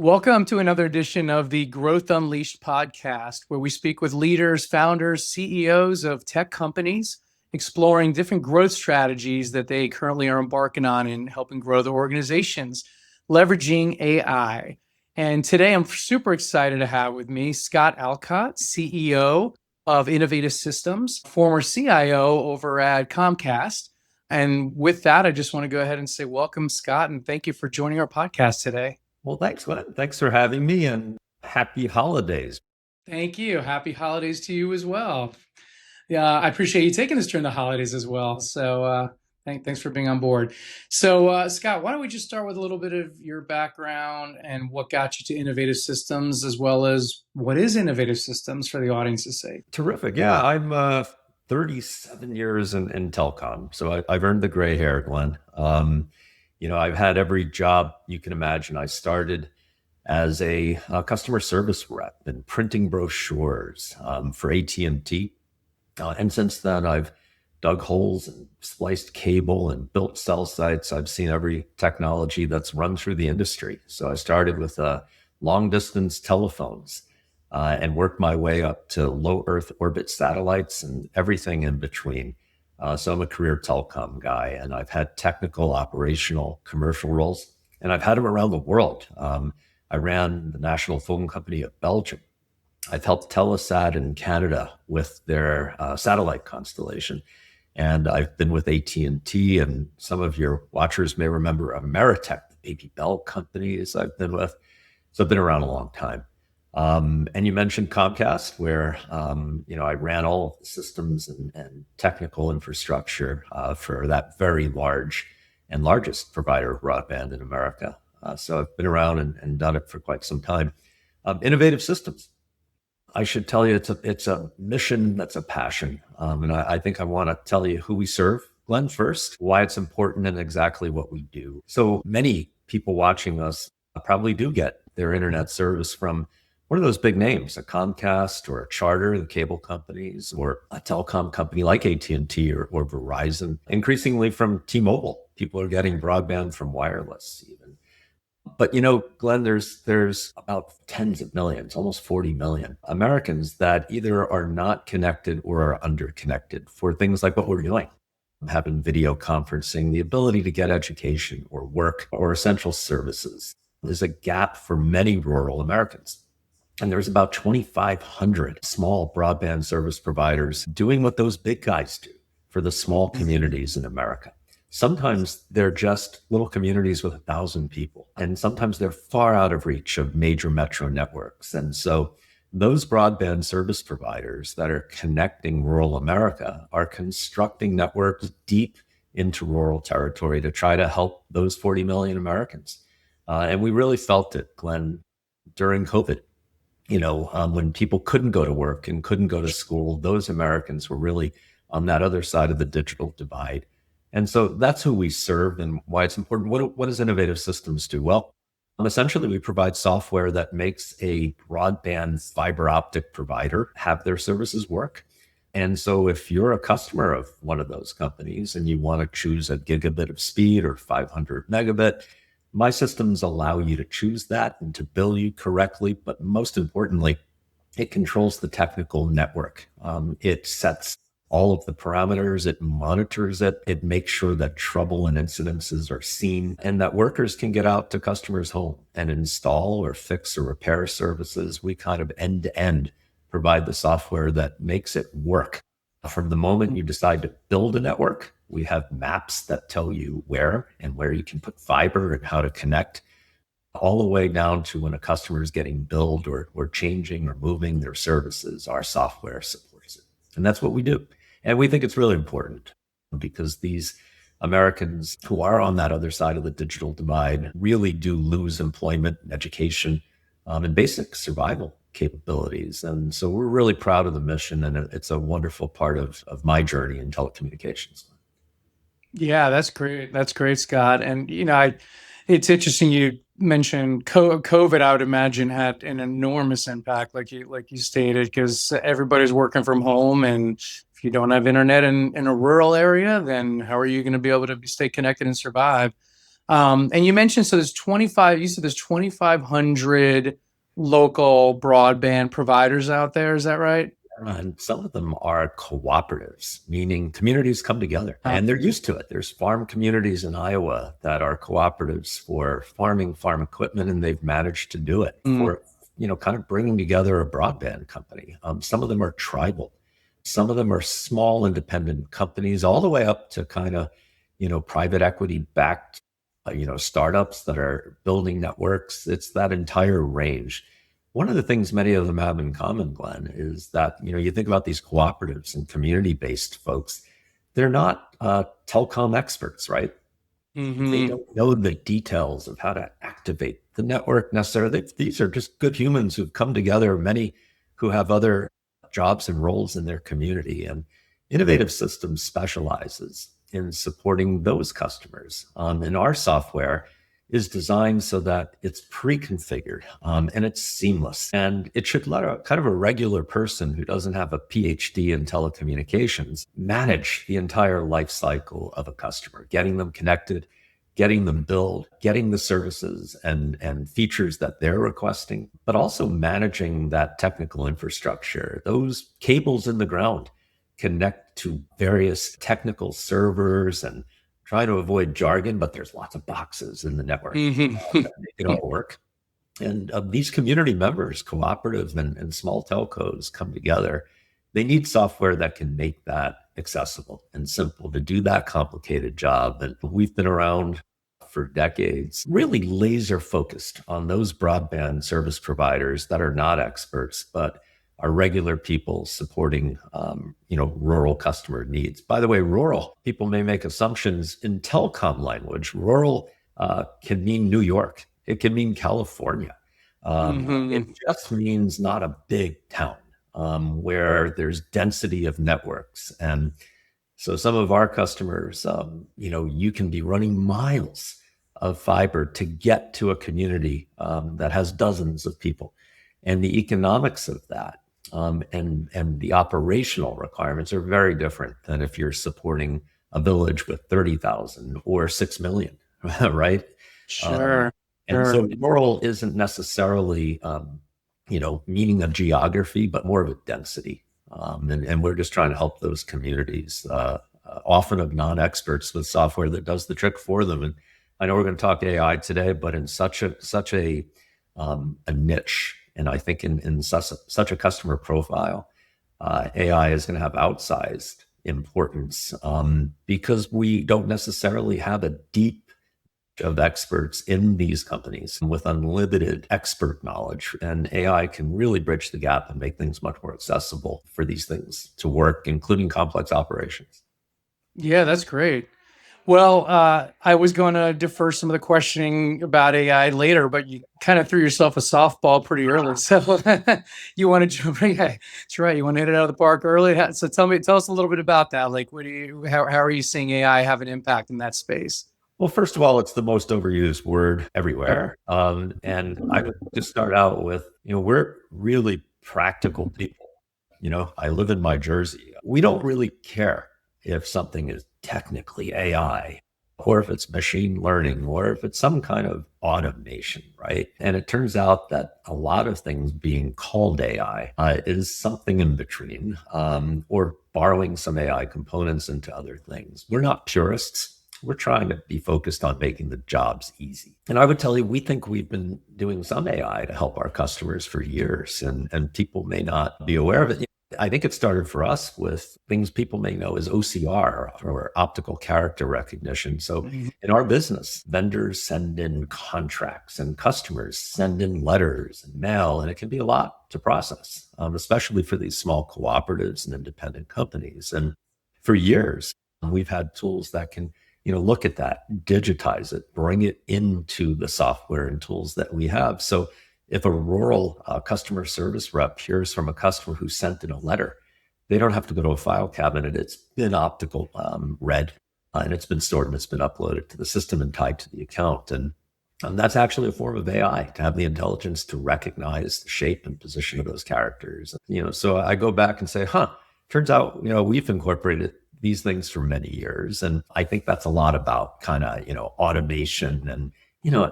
Welcome to another edition of the Growth Unleashed podcast, where we speak with leaders, founders, CEOs of tech companies, exploring different growth strategies that they currently are embarking on in helping grow their organizations, leveraging AI. And today I'm super excited to have with me Scott Alcott, CEO of Innovative Systems, former CIO over at Comcast. And with that, I just want to go ahead and say welcome, Scott, and thank you for joining our podcast today. Well, thanks, Glenn. Thanks for having me and happy holidays. Thank you. Happy holidays to you as well. Yeah, I appreciate you taking this during the holidays as well. So thanks for being on board. So Scott, why don't we just start with a little bit of your background and what got you to Innovative Systems, as well as what is Innovative Systems for the audience's sake? Terrific. Yeah, I'm 37 years in telecom, so I've earned the gray hair, Glenn. I've had every job you can imagine. I started as a customer service rep and printing brochures for AT&T. And since then, I've dug holes and spliced cable and built cell sites. I've seen every technology that's run through the industry. So I started with long distance telephones and worked my way up to low Earth orbit satellites and everything in between. So I'm a career telecom guy, and I've had technical, operational, commercial roles, and I've had them around the world. I ran the national phone company of Belgium. I've helped Telesat in Canada with their satellite constellation. And I've been with AT&T, and some of your watchers may remember Ameritech, the Baby Bell companies I've been with. So I've been around a long time. And you mentioned Comcast, where I ran all the systems and technical infrastructure for that very large and largest provider of broadband in America. So I've been around and done it for quite some time. Innovative Systems. I should tell you, it's a mission that's a passion. And I think I want to tell you who we serve, Glenn, first, why it's important and exactly what we do. So many people watching us probably do get their internet service from one of those big names, a Comcast or a Charter, the cable companies, or a telecom company like AT&T or Verizon. Increasingly from T-Mobile, people are getting broadband from wireless even. But Glenn, there's about tens of millions, almost 40 million Americans that either are not connected or are underconnected for things like what we're doing. Having video conferencing, the ability to get education or work or essential services. There's a gap for many rural Americans. And there's about 2,500 small broadband service providers doing what those big guys do for the small communities in America. Sometimes they're just little communities with 1,000 people, and sometimes they're far out of reach of major metro networks. And so those broadband service providers that are connecting rural America are constructing networks deep into rural territory to try to help those 40 million Americans. And we really felt it, Glenn, during COVID. When people couldn't go to work and couldn't go to school, those Americans were really on that other side of the digital divide. And so that's who we serve and why it's important. What does Innovative Systems do? Well, essentially, we provide software that makes a broadband fiber optic provider have their services work. And so if you're a customer of one of those companies and you want to choose a gigabit of speed or 500 megabit, my systems allow you to choose that and to bill you correctly. But most importantly, it controls the technical network. It sets all of the parameters, it monitors it, it makes sure that trouble and incidences are seen and that workers can get out to customers' home and install or fix or repair services. We kind of end to end provide the software that makes it work. From the moment you decide to build a network, we have maps that tell you where you can put fiber and how to connect, all the way down to when a customer is getting billed or changing or moving their services. Our software supports it. And that's what we do. And we think it's really important because these Americans who are on that other side of the digital divide really do lose employment, education, and basic survival capabilities. And so we're really proud of the mission, and it's a wonderful part of my journey in telecommunications. Yeah, that's great. That's great, Scott. And it's interesting you mentioned COVID. I would imagine had an enormous impact, like you stated, because everybody's working from home, and if you don't have internet in a rural area, then how are you going to be able to stay connected and survive? And you mentioned, so there's 25, you said there's 2,500 local broadband providers out there. Is that right? And some of them are cooperatives, meaning communities come together and they're used to it. There's farm communities in Iowa that are cooperatives for farming, farm equipment, and they've managed to do it for, kind of bringing together a broadband company. Some of them are tribal. Some of them are small independent companies, all the way up to kind of, private equity backed, startups that are building networks. It's that entire range. One of the things many of them have in common, Glenn, is that, you think about these cooperatives and community-based folks, they're not telecom experts, right? They don't know the details of how to activate the network necessarily. These are just good humans who've come together, many who have other jobs and roles in their community. And Innovative Systems specializes in supporting those customers. And our software is designed so that it's pre-configured and it's seamless. And it should let a kind of a regular person who doesn't have a PhD in telecommunications manage the entire life cycle of a customer, getting them connected, getting them billed, getting the services and features that they're requesting, but also managing that technical infrastructure. Those cables in the ground connect to various technical servers and try to avoid jargon, but there's lots of boxes in the network that make it all work. And these community members, cooperative and small telcos come together. They need software that can make that accessible and simple to do that complicated job. And we've been around for decades, really laser focused on those broadband service providers that are not experts, but are regular people supporting, rural customer needs. By the way, rural, people may make assumptions in telecom language. Rural can mean New York. It can mean California. It just means not a big town where there's density of networks. And so some of our customers, you can be running miles of fiber to get to a community that has dozens of people. And the economics of that and the operational requirements are very different than if you're supporting a village with 30,000 or 6 million, right? Sure. And so rural isn't necessarily, meaning of geography, but more of a density. And we're just trying to help those communities, often of non-experts, with software that does the trick for them. And I know we're going to talk AI today, but in such a niche, and I think in such a customer profile, AI is going to have outsized importance because we don't necessarily have a deep of experts in these companies with unlimited expert knowledge. And AI can really bridge the gap and make things much more accessible for these things to work, including complex operations. Yeah, that's great. Well, I was going to defer some of the questioning about AI later, but you kind of threw yourself a softball pretty early. So you want to jump? Yeah, that's right. You want to hit it out of the park early. So tell us a little bit about that. Like, how are you seeing AI have an impact in that space? Well, first of all, it's the most overused word everywhere. And I would just start out with, we're really practical people. I live in my Jersey. We don't really care if something is technically AI or if it's machine learning or if it's some kind of automation, right? And it turns out that a lot of things being called AI is something in between or borrowing some AI components into other things. We're not purists. We're trying to be focused on making the jobs easy. And I would tell you, we think we've been doing some AI to help our customers for years, and people may not be aware of it. I think it started for us with things people may know as OCR, or optical character recognition. So in our business, vendors send in contracts and customers send in letters and mail, and it can be a lot to process, especially for these small cooperatives and independent companies. And for years, we've had tools that can look at that, digitize it, bring it into the software and tools that we have. So if a rural customer service rep hears from a customer who sent in a letter, they don't have to go to a file cabinet. It's been optical read and it's been stored and it's been uploaded to the system and tied to the account. And that's actually a form of AI, to have the intelligence to recognize the shape and position of those characters. So I go back and say, turns out, we've incorporated these things for many years. And I think that's a lot about kind of, automation and,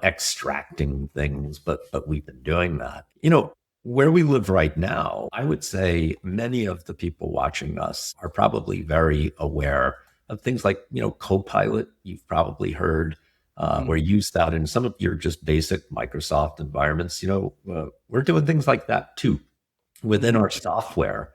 extracting things, but we've been doing that. Where we live right now, I would say many of the people watching us are probably very aware of things like, Copilot. You've probably heard or used that in some of your just basic Microsoft environments. We're doing things like that too within our software.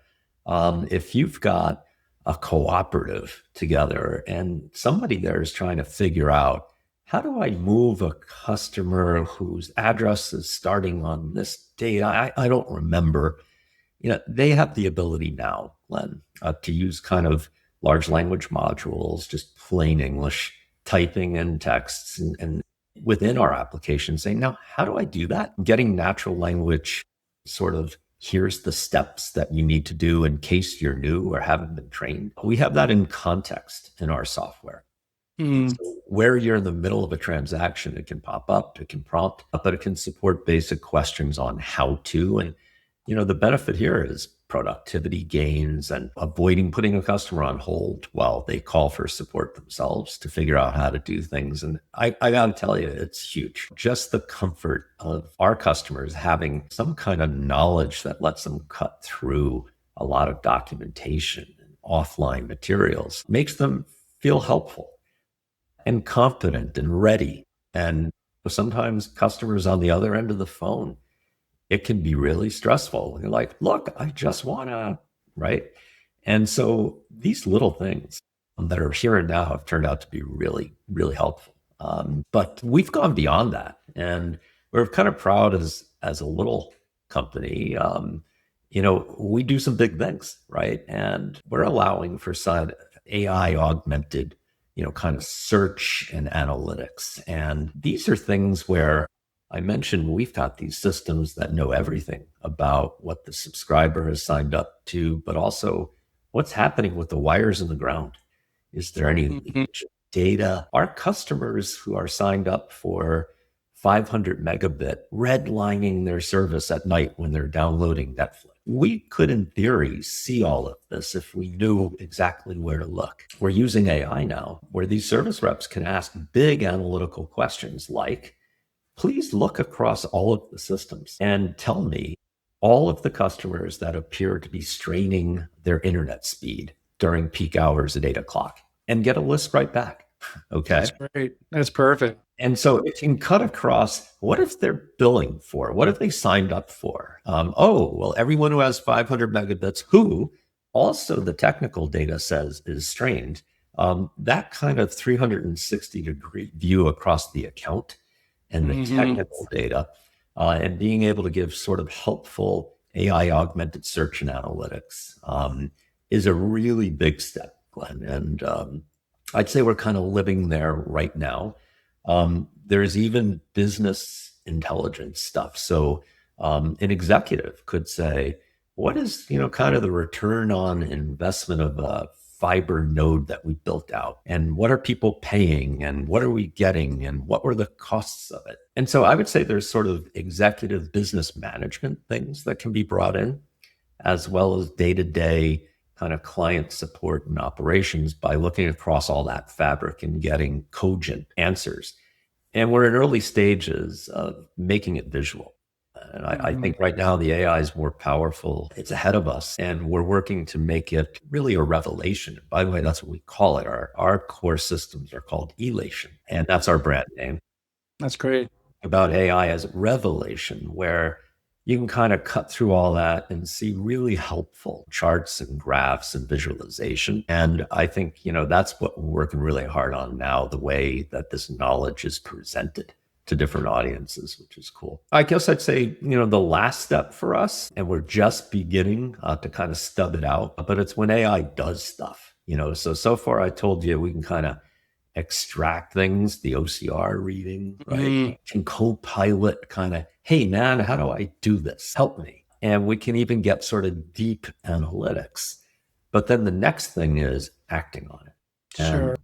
If you've got a cooperative together and somebody there is trying to figure out, how do I move a customer whose address is starting on this date? I don't remember. They have the ability now, Glenn, to use kind of large language modules, just plain English, typing in texts and within our application saying, now, how do I do that? Getting natural language sort of, here's the steps that you need to do in case you're new or haven't been trained. We have that in context in our software. So where you're in the middle of a transaction, it can pop up, it can prompt, but it can support basic questions on how to. And, the benefit here is productivity gains and avoiding putting a customer on hold while they call for support themselves to figure out how to do things. And I got to tell you, it's huge. Just the comfort of our customers having some kind of knowledge that lets them cut through a lot of documentation and offline materials makes them feel helpful and confident and ready. And sometimes customers on the other end of the phone, it can be really stressful. You're like, look, I just want to, right? And so these little things that are here and now have turned out to be really, really helpful. But we've gone beyond that. And we're kind of proud as a little company. We do some big things, right? And we're allowing for some AI augmented kind of search and analytics. And these are things where I mentioned we've got these systems that know everything about what the subscriber has signed up to, but also what's happening with the wires in the ground. Is there any leakage of data? Our customers who are signed up for 500 megabit redlining their service at night when they're downloading Netflix. We could, in theory, see all of this if we knew exactly where to look. We're using AI now where these service reps can ask big analytical questions like, please look across all of the systems and tell me all of the customers that appear to be straining their internet speed during peak hours at 8 o'clock and get a list right back. Okay. That's great. That's perfect. And so it can cut across, what if they're billing for? What if they signed up for? Everyone who has 500 megabits, who also the technical data says is strained, that kind of 360-degree view across the account and the technical data, and being able to give sort of helpful AI augmented search and analytics is a really big step, Glenn. And I'd say we're kind of living there right now. There's even business intelligence stuff. So an executive could say, what is, kind of the return on investment of a fiber node that we built out? And what are people paying? And what are we getting? And what were the costs of it? And so I would say there's sort of executive business management things that can be brought in, as well as day-to-day kind of client support and operations by looking across all that fabric and getting cogent answers. And we're in early stages of making it visual. And I think right now the AI is more powerful. It's ahead of us, and we're working to make it really a revelation. By the way, that's what we call it. Our core systems are called Elation, and that's our brand name. That's great. About AI as revelation, where you can kind of cut through all that and see really helpful charts and graphs and visualization. And I think, that's what we're working really hard on now, the way that this knowledge is presented to different audiences, which is cool. I guess I'd say, the last step for us, and we're just beginning to kind of stub it out, but it's when AI does stuff, so far I told you we can kind of extract things, the OCR reading, right? And Copilot kind of, hey man, how do I do this? Help me. And we can even get sort of deep analytics. But then the next thing is acting on it. Sure. And,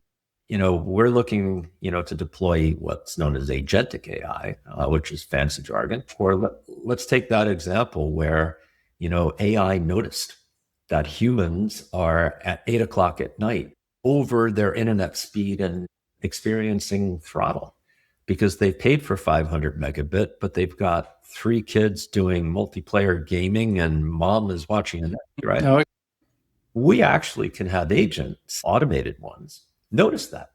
we're looking, to deploy what's known as agentic AI, which is fancy jargon. Or let's take that example where, AI noticed that humans are at 8 o'clock at night over their internet speed and experiencing throttle because they've paid for 500 megabit, but they've got 3 kids doing multiplayer gaming and mom is watching a Netflix, right? No, We actually can have agents, automated ones, notice that.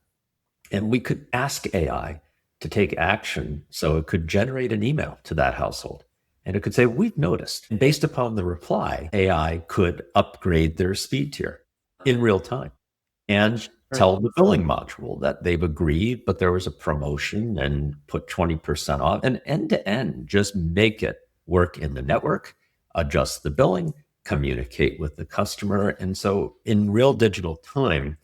And we could ask AI to take action. So it could generate an email to that household. And it could say, we've noticed. And based upon the reply, AI could upgrade their speed tier in real time and tell the billing module that they've agreed, but there was a promotion and put 20% off, and end to end, just make it work in the network, adjust the billing, communicate with the customer. And so in real digital time,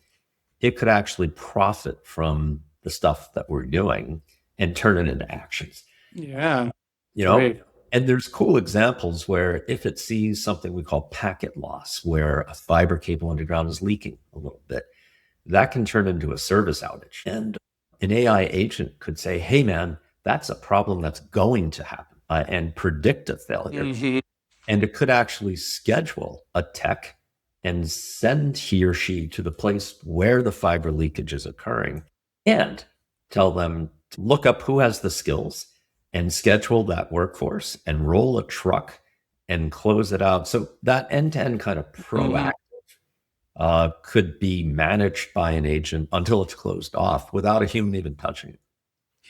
it could actually profit from the stuff that we're doing and turn it into actions. yeah. You know, Great. and there's cool examples where if it sees something we call packet loss, where a fiber cable underground is leaking a little bit, that can turn into a service outage. And an AI agent could say, hey, man, that's a problem that's going to happen, and predict a failure. Mhm. And it could actually schedule a tech and send he or she to the place where the fiber leakage is occurring and tell them to look up who has the skills and schedule that workforce and roll a truck and close it out. So that end-to-end kind of proactive could be managed by an agent until it's closed off without a human even touching it.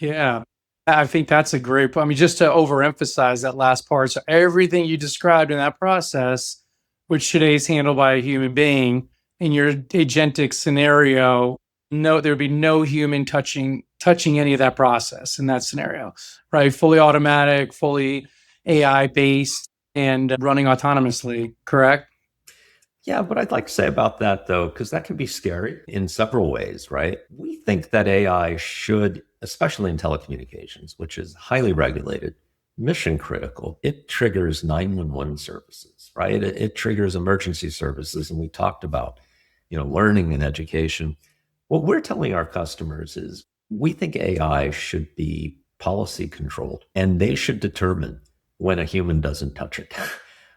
Yeah. I think that's a great point. I mean, just to overemphasize that last part. So everything you described in that process, which today is handled by a human being, in your agentic scenario, no, there would be no human touching any of that process in that scenario, right? Fully automatic, fully AI based, and running autonomously, correct? Yeah, what I'd like to say about that, though, because that can be scary in several ways, right? We think that AI should, especially in telecommunications, which is highly regulated, mission critical, it triggers 911 services, right? It triggers emergency services. And we talked about, learning and education. What we're telling our customers is we think AI should be policy controlled and they should determine when a human doesn't touch it.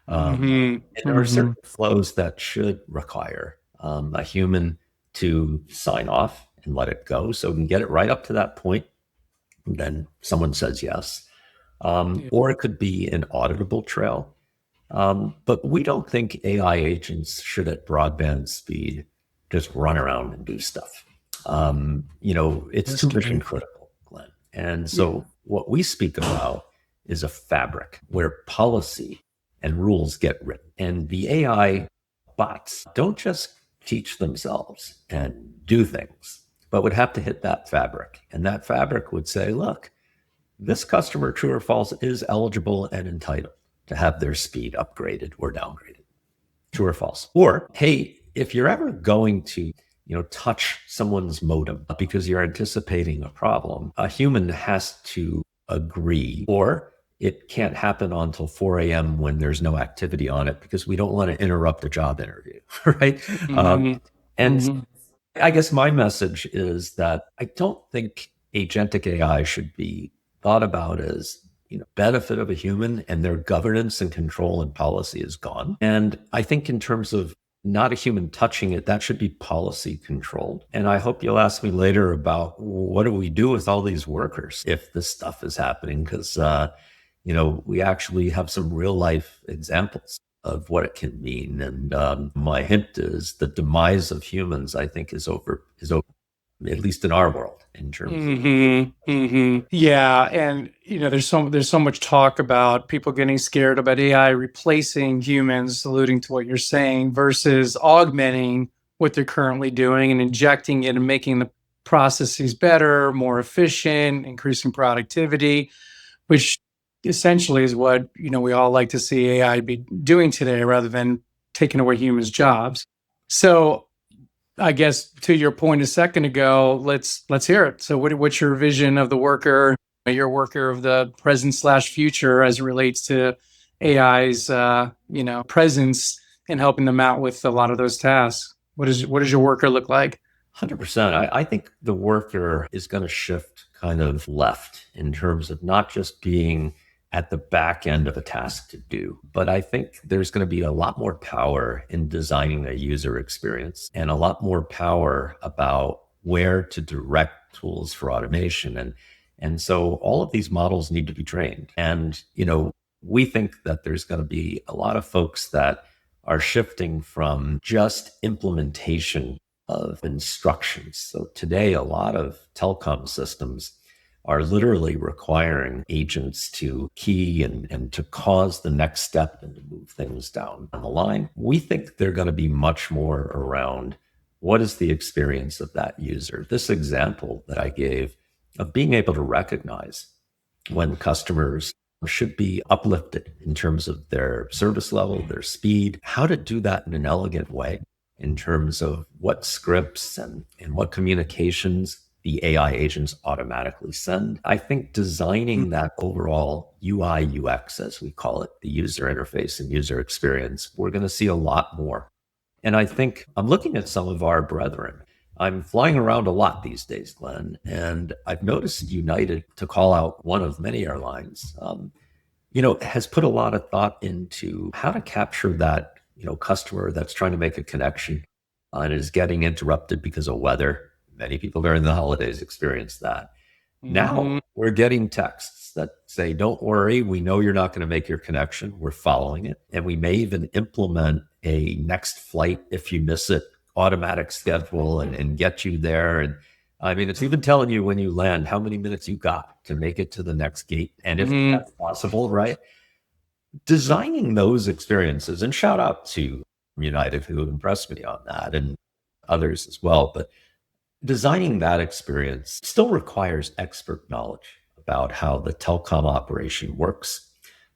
Mhm. And there are certain Mhm. flows that should require a human to sign off and let it go. So we can get it right up to that point. And then someone says yes. Yeah. Or it could be an auditable trail. But we don't think AI agents should at broadband speed just run around and do stuff. It's That's too mission great. critical, Glenn. And Yeah. so what we speak about is a fabric where policy and rules get written. And the AI bots don't just teach themselves and do things, but would have to hit that fabric. And that fabric would say, look, this customer, true or false, is eligible and entitled to have their speed upgraded or downgraded. True or false? Or, hey, if you're ever going to, touch someone's modem because you're anticipating a problem, a human has to agree, or it can't happen until 4 a.m. when there's no activity on it because we don't want to interrupt a job interview, right? Mhm. And Mhm. I guess my message is that I don't think agentic AI should be thought about as benefit of a human, and their governance and control and policy is gone. And I think in terms of not a human touching it, that should be policy controlled. And I hope you'll ask me later about what do we do with all these workers if this stuff is happening? Because we actually have some real life examples of what it can mean. And my hint is the demise of humans, I think, is over, at least in our world, in terms of. Yeah, and there's so much talk about people getting scared about AI replacing humans, alluding to what you're saying, versus augmenting what they're currently doing and injecting it and making the processes better, more efficient, increasing productivity, which essentially is what we all like to see AI be doing today, rather than taking away humans' jobs. So I guess to your point a second ago, let's hear it. So what's your vision of the worker, your worker of the present slash future as it relates to AI's presence in helping them out with a lot of those tasks? What does your worker look like? 100%. I think the worker is going to shift kind of left in terms of not just being at the back end of a task to do. But I think there's going to be a lot more power in designing a user experience and a lot more power about where to direct tools for automation. And so all of these models need to be trained. And, we think that there's going to be a lot of folks that are shifting from just implementation of instructions. So today, a lot of telecom systems are literally requiring agents to key and to cause the next step and to move things down the line. We think they're going to be much more around what is the experience of that user. This example that I gave of being able to recognize when customers should be uplifted in terms of their service level, their speed, how to do that in an elegant way in terms of what scripts and what communications the AI agents automatically send. I think designing that overall UI, UX, as we call it, the user interface and user experience, we're going to see a lot more. And I think I'm looking at some of our brethren. I'm flying around a lot these days, Glenn, and I've noticed United, to call out one of many airlines, has put a lot of thought into how to capture that, customer that's trying to make a connection and is getting interrupted because of weather. Many people during the holidays experience that. Now we're getting texts that say, don't worry, we know you're not going to make your connection. We're following it. And we may even implement a next flight if you miss it, automatic schedule and get you there. And I mean, it's even telling you when you land how many minutes you got to make it to the next gate. And if that's possible, right? Designing those experiences, and shout out to United who impressed me on that and others as well. But designing that experience still requires expert knowledge about how the telecom operation works,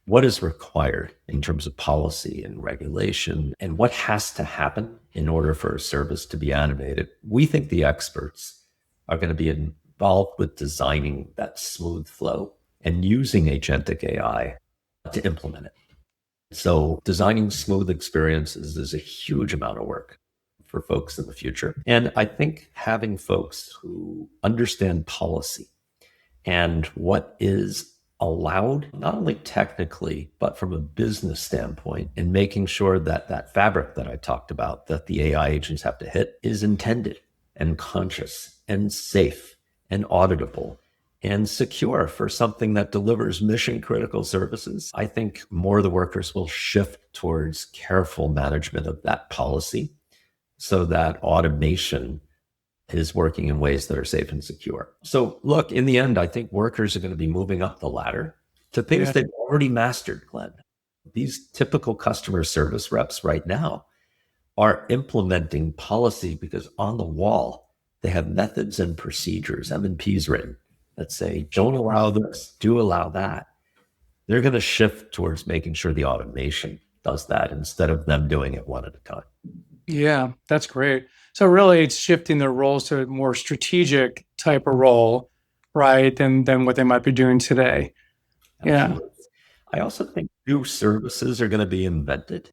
what is required in terms of policy and regulation, and what has to happen in order for a service to be animated. We think the experts are going to be involved with designing that smooth flow and using agentic AI to implement it. So designing smooth experiences is a huge amount of work for folks in the future. And I think having folks who understand policy and what is allowed, not only technically, but from a business standpoint, and making sure that that fabric that I talked about, that the AI agents have to hit, is intended and conscious and safe and auditable and secure for something that delivers mission critical services. I think more of the workers will shift towards careful management of that policy so that automation is working in ways that are safe and secure. So look, in the end, I think workers are going to be moving up the ladder to things they've already mastered, Glenn. These typical customer service reps right now are implementing policy because on the wall, they have methods and procedures, M&Ps written that say, don't allow this, do allow that. They're going to shift towards making sure the automation does that instead of them doing it one at a time. Yeah, that's great. So really it's shifting their roles to a more strategic type of role, right, than what they might be doing today. Absolutely. I also think new services are going to be invented.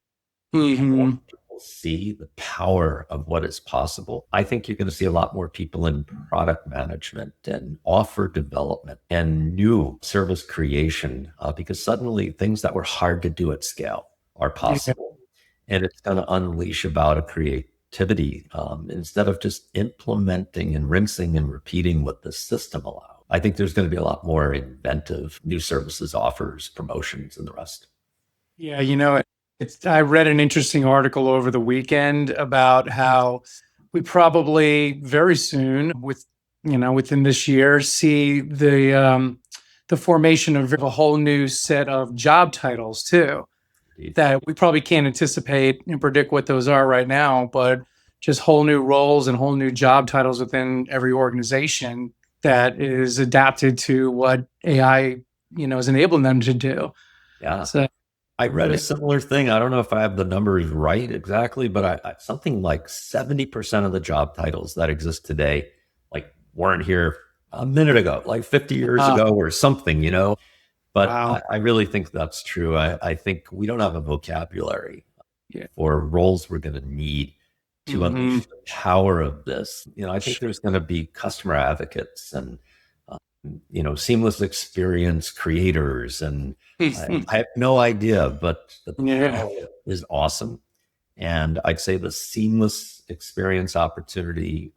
Mm-hmm. More people see the power of what is possible. I think you're going to see a lot more people in product management and offer development and new service creation because suddenly things that were hard to do at scale are possible. And it's going to unleash about a creativity instead of just implementing and rinsing and repeating what the system allows. I think there's going to be a lot more inventive new services, offers, promotions, and the rest. Yeah, I read an interesting article over the weekend about how we probably very soon, within this year, see the formation of a whole new set of job titles too. Indeed. That we probably can't anticipate and predict what those are right now, but just whole new roles and whole new job titles within every organization that is adapted to what AI, is enabling them to do. Yeah. So I read a similar thing. I don't know if I have the numbers right exactly, but I something like 70% of the job titles that exist today, like weren't here a minute ago, like 50 years ago or something, But wow. I really think that's true. I think we don't have a vocabulary Yeah. for roles we're going to need to unleash the power of this. I think there's going to be customer advocates and seamless experience creators. And I have no idea, but the Yeah. power is awesome. And I'd say the seamless experience opportunity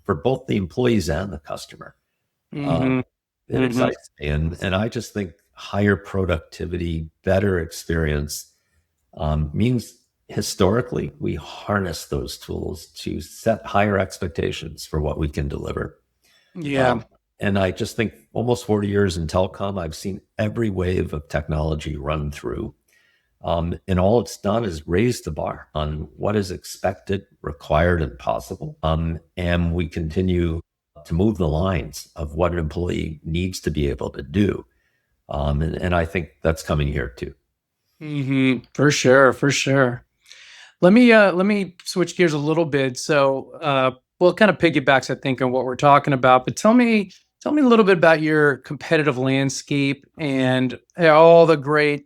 for both the employees and the customer. Hmm. It Hmm. excites me. And I just think higher productivity, better experience means historically we harness those tools to set higher expectations for what we can deliver. Yeah. Um, and I just think almost 40 years in telecom, I've seen every wave of technology run through. And all it's done is raise the bar on what is expected, required, and possible. And we continue to move the lines of what an employee needs to be able to do. And I think that's coming here too. For sure. For sure. Let me switch gears a little bit. So, well, it kind of piggybacks, I think, on what we're talking about. But tell me a little bit about your competitive landscape and all the great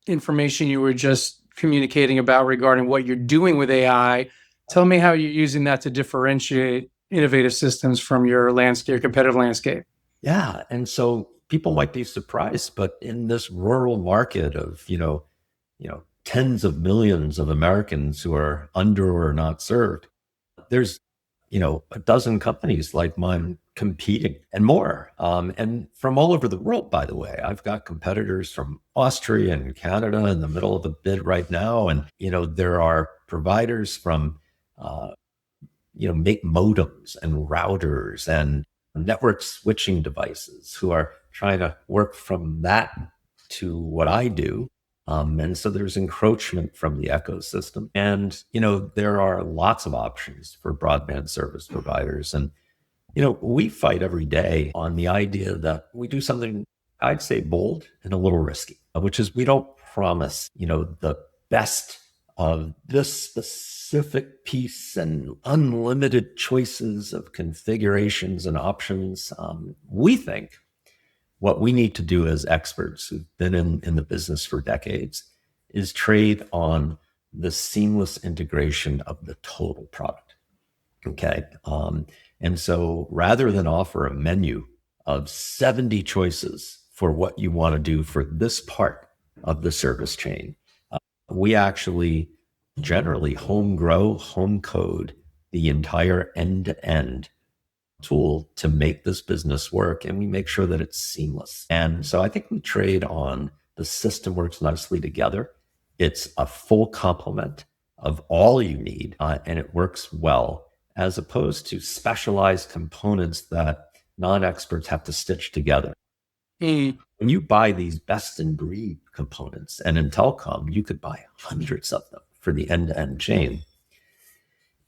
information you were just communicating about regarding what you're doing with AI. Tell me how you're using that to differentiate innovative systems from your landscape, your competitive landscape. Yeah. And so people might be surprised, but in this rural market of, tens of millions of Americans who are under or not served, there's a dozen companies like mine competing and more, and from all over the world. By the way, I've got competitors from Austria and Canada in the middle of a bid right now, and there are providers from uh, make modems and routers and network switching devices who are trying to work from that to what I do. And so there's encroachment from the ecosystem. And, there are lots of options for broadband service providers. And, we fight every day on the idea that we do something, I'd say, bold and a little risky, which is we don't promise, the best of this specific piece and unlimited choices of configurations and options. We think what we need to do as experts who've been in the business for decades is trade on the seamless integration of the total product. Okay. And so rather than offer a menu of 70 choices for what you want to do for this part of the service chain, we actually generally home grow, home code the entire end to end tool to make this business work. And we make sure that it's seamless. And so I think we trade on the system works nicely together. It's a full complement of all you need, and it works well, as opposed to specialized components that non-experts have to stitch together. Mm. When you buy these best in breed components, and in telecom, you could buy hundreds of them for the end to end chain,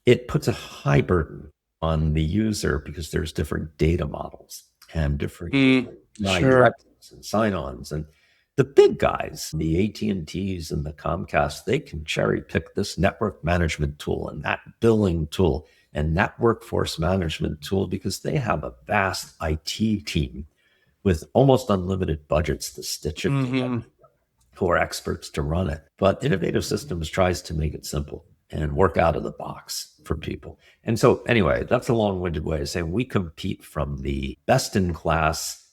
it puts a high burden on the user because there's different data models and different Sure. directives and sign-ons. And the big guys, the AT&Ts and the Comcast, they can cherry pick this network management tool and that billing tool and that workforce management tool because they have a vast IT team with almost unlimited budgets to stitch it together, who are experts to run it. But Innovative Systems tries to make it simple and work out of the box for people. And so anyway, that's a long-winded way of saying we compete from the best in class,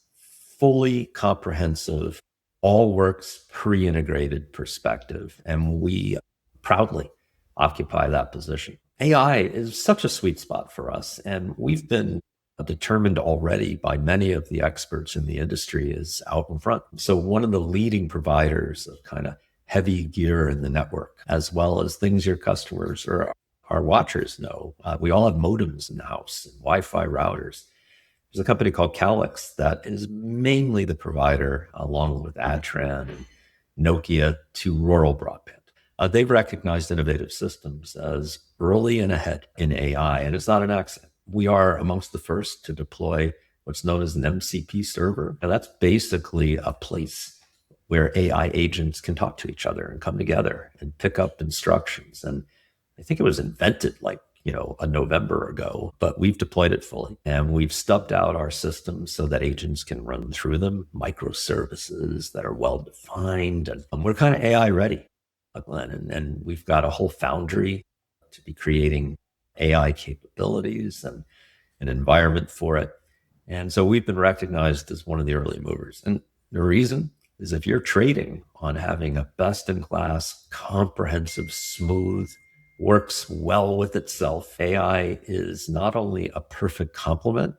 fully comprehensive, all works pre-integrated perspective. And we proudly occupy that position. AI is such a sweet spot for us. And we've been determined already by many of the experts in the industry is out in front. So one of the leading providers of kind of heavy gear in the network, as well as things your customers or our watchers know. We all have modems in the house and Wi-Fi routers. There's a company called Calix that is mainly the provider, along with Adtran and Nokia, to rural broadband. They've recognized Innovative Systems as early and ahead in AI, and it's not an accident. We are amongst the first to deploy what's known as an MCP server. Now, that's basically a place where AI agents can talk to each other and come together and pick up instructions. And I think it was invented like, a November ago, but we've deployed it fully and we've stubbed out our systems so that agents can run through them, microservices that are well defined. And we're kind of AI ready, Glenn. And we've got a whole foundry to be creating AI capabilities and an environment for it. And so we've been recognized as one of the early movers. And the reason is if you're trading on having a best in class, comprehensive, smooth, works well with itself, AI is not only a perfect complement,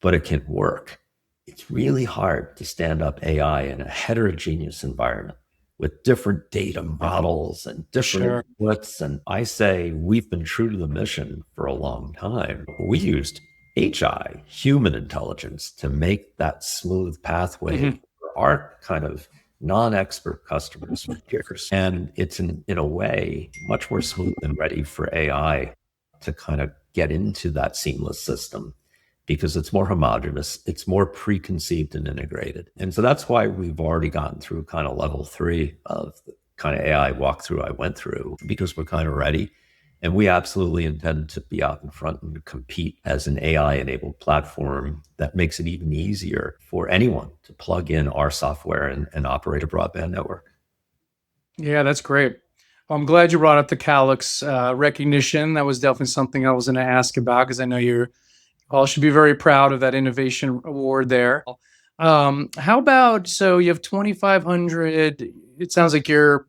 but it can work. It's really hard to stand up AI in a heterogeneous environment with different data models and different inputs. And I say we've been true to the mission for a long time. We used HI, human intelligence, to make that smooth pathway for our kind of non-expert customers. And it's in a way much more smooth and ready for AI to kind of get into that seamless system, because it's more homogeneous, it's more preconceived and integrated. And so that's why we've already gotten through kind of level 3 of the kind of AI walkthrough I went through, because we're kind of ready. And we absolutely intend to be out in front and compete as an AI-enabled platform that makes it even easier for anyone to plug in our software and operate a broadband network. Yeah, that's great. Well, I'm glad you brought up the Calix recognition. That was definitely something I was going to ask about, because I know you all should be very proud of that innovation award there. How about, so you have 2,500. It sounds like your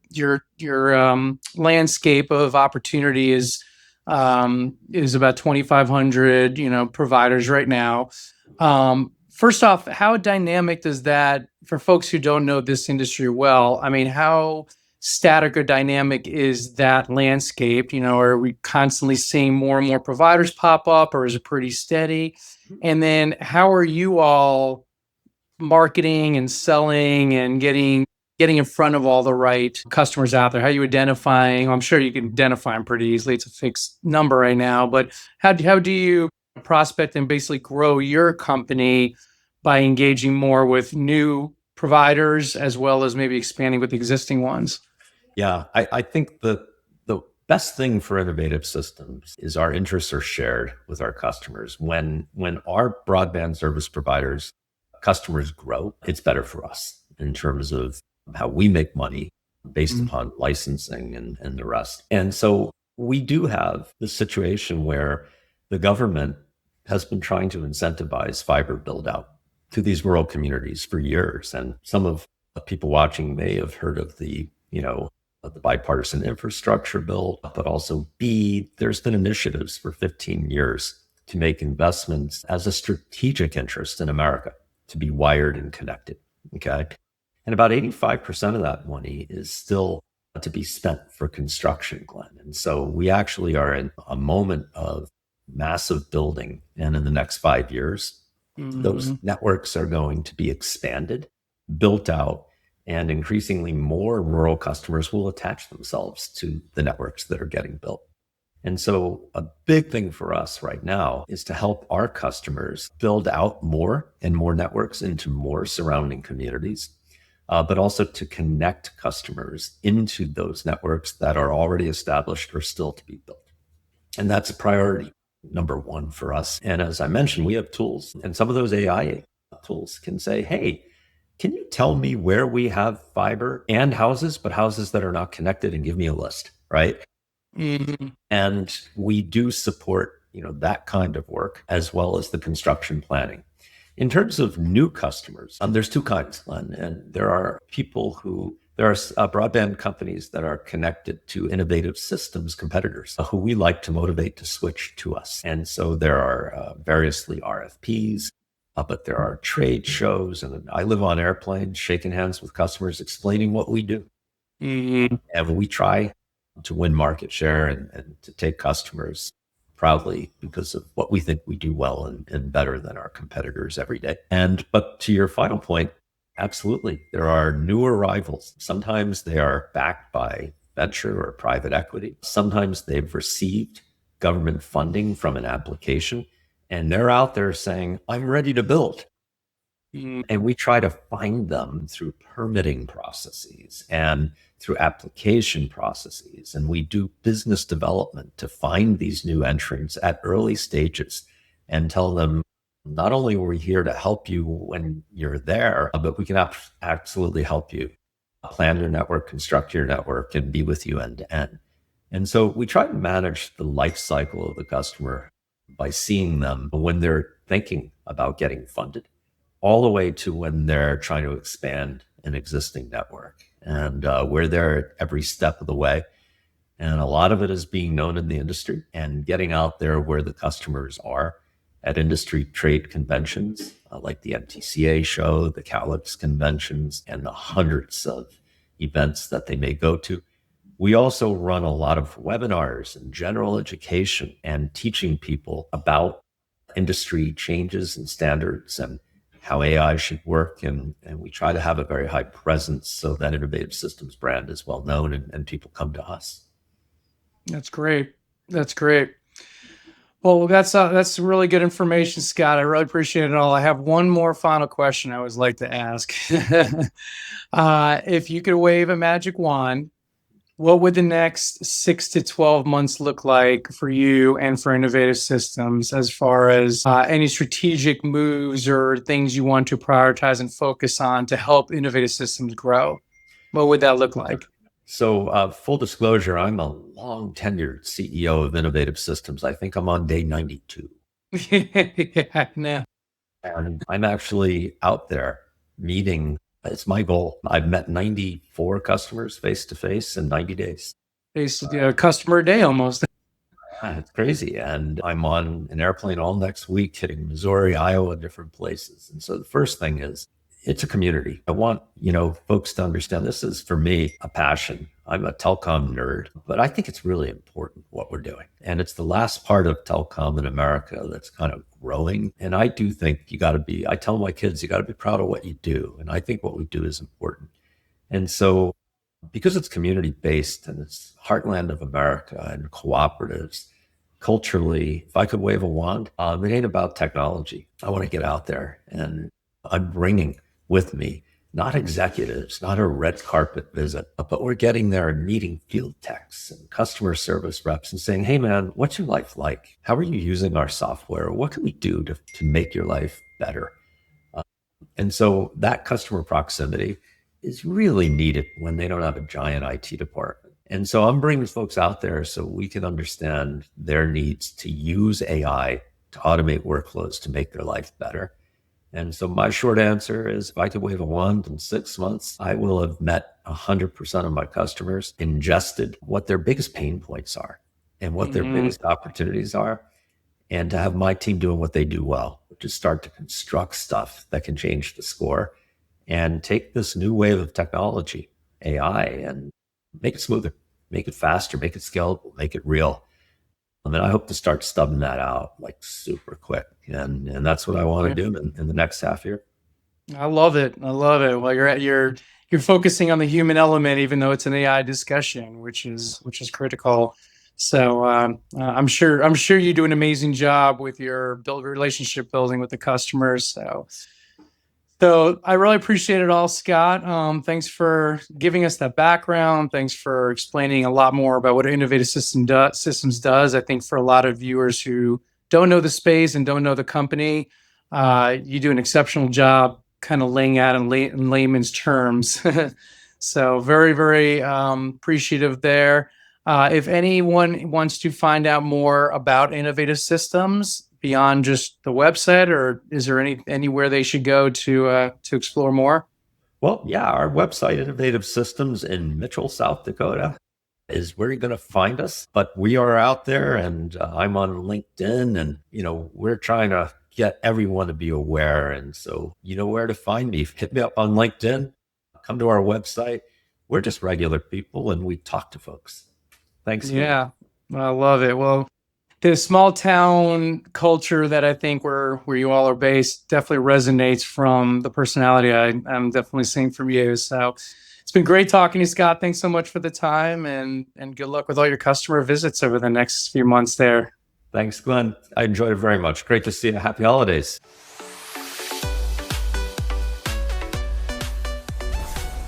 landscape of opportunity is about 2,500 providers right now. First off, how dynamic does that, for folks who don't know this industry well, I mean, how static or dynamic is that landscape? Are we constantly seeing more and more providers pop up, or is it pretty steady? And then how are you all marketing and selling and getting in front of all the right customers out there? How are you identifying? I'm sure you can identify them pretty easily. It's a fixed number right now, but how do you prospect and basically grow your company by engaging more with new providers as well as maybe expanding with existing ones? Yeah, I think the best thing for innovative systems is our interests are shared with our customers. When our broadband service providers customers grow, it's better for us in terms of how we make money based upon licensing and the rest. And so we do have the situation where the government has been trying to incentivize fiber build out to these rural communities for years. And some of the people watching may have heard of the bipartisan infrastructure bill, but also there's been initiatives for 15 years to make investments as a strategic interest in America to be wired and connected. Okay. And about 85% of that money is still to be spent for construction, Glenn. And so we actually are in a moment of massive building. And in the next 5 years, those networks are going to be expanded, built out, and increasingly more rural customers will attach themselves to the networks that are getting built. And so a big thing for us right now is to help our customers build out more and more networks into more surrounding communities, but also to connect customers into those networks that are already established or still to be built. And that's a priority number one for us. And as I mentioned, we have tools, and some of those AI tools can say, hey, can you tell me where we have fiber and houses, but houses that are not connected, and give me a list, right? And we do support, that kind of work, as well as the construction planning. In terms of new customers, there's two kinds, Glenn, and there are broadband companies that are connected to innovative systems competitors who we like to motivate to switch to us. And so there are variously RFPs, but there are trade shows, and I live on airplanes, shaking hands with customers, explaining what we do. And we try to win market share and to take customers proudly because of what we think we do well and better than our competitors every day. But to your final point, absolutely, there are new arrivals. Sometimes they are backed by venture or private equity. Sometimes they've received government funding from an application, and they're out there saying, I'm ready to build. And we try to find them through permitting processes and through application processes. And we do business development to find these new entrants at early stages and tell them, not only are we here to help you when you're there, but we can absolutely help you plan your network, construct your network, and be with you end to end. And so we try to manage the life cycle of the customer by seeing them when they're thinking about getting funded, all the way to when they're trying to expand an existing network. And we're there at every step of the way. And a lot of it is being known in the industry and getting out there where the customers are at industry trade conventions like the MTCA show, the Calix conventions, and the hundreds of events that they may go to. We also run a lot of webinars and general education and teaching people about industry changes and standards and how AI should work. And we try to have a very high presence so that Innovative Systems brand is well known and people come to us. That's great. That's great. Well, that's really good information, Scott. I really appreciate it all. I have one more final question I always like to ask. If you could wave a magic wand, what would the next 6 to 12 months look like for you and for Innovative Systems as far as any strategic moves or things you want to prioritize and focus on to help Innovative Systems grow? What would that look like? So full disclosure, I'm a long tenured CEO of Innovative Systems. I think I'm on day 92. Yeah, no. And I'm actually out there meeting. It's my goal. I've met 94 customers face to face in 90 days. Basically, a customer a day almost. It's crazy. And I'm on an airplane all next week, hitting Missouri, Iowa, different places. And so the first thing is, it's a community. I want, folks to understand this is, for me, a passion. I'm a telecom nerd, but I think it's really important what we're doing. And it's the last part of telecom in America that's kind of growing. And I do think I tell my kids, you got to be proud of what you do. And I think what we do is important. And so because it's community-based and it's heartland of America and cooperatives, culturally, if I could wave a wand, it ain't about technology. I want to get out there, and I'm bringing with me not executives, not a red carpet visit, but we're getting there and meeting field techs and customer service reps and saying, hey man, what's your life like? How are you using our software? What can we do to make your life better? And so that customer proximity is really needed when they don't have a giant IT department. And so I'm bringing folks out there so we can understand their needs to use AI to automate workflows to make their life better. And so my short answer is, if I could wave a wand in 6 months, I will have met 100% of my customers, ingested what their biggest pain points are and what their biggest opportunities are, and to have my team doing what they do well, which is start to construct stuff that can change the score and take this new wave of technology, AI, and make it smoother, make it faster, make it scalable, make it real. I mean, I hope to start stubbing that out like super quick. And that's what I want to do in the next half year. I love it. I love it. Well, you're focusing on the human element, even though it's an AI discussion, which is critical. So I'm sure you do an amazing job with your relationship building with the customers. So I really appreciate it all, Scott. Thanks for giving us that background. Thanks for explaining a lot more about what Innovative Systems does. I think for a lot of viewers who don't know the space and don't know the company, you do an exceptional job kind of laying out in layman's terms. So very, very appreciative there. If anyone wants to find out more about Innovative Systems beyond just the website, or is there anywhere they should go to explore more? Well, yeah, our website, Innovative Systems in Mitchell, South Dakota, is where you're going to find us. But we are out there, and I'm on LinkedIn, and we're trying to get everyone to be aware. And so you know where to find me. Hit me up on LinkedIn, come to our website. We're just regular people, and we talk to folks. Thanks. Yeah, I love it. Well, the small town culture that I think where you all are based definitely resonates from the personality I'm definitely seeing from you. So it's been great talking to you, Scott. Thanks so much for the time, and good luck with all your customer visits over the next few months there. Thanks, Glenn. I enjoyed it very much. Great to see you. Happy holidays.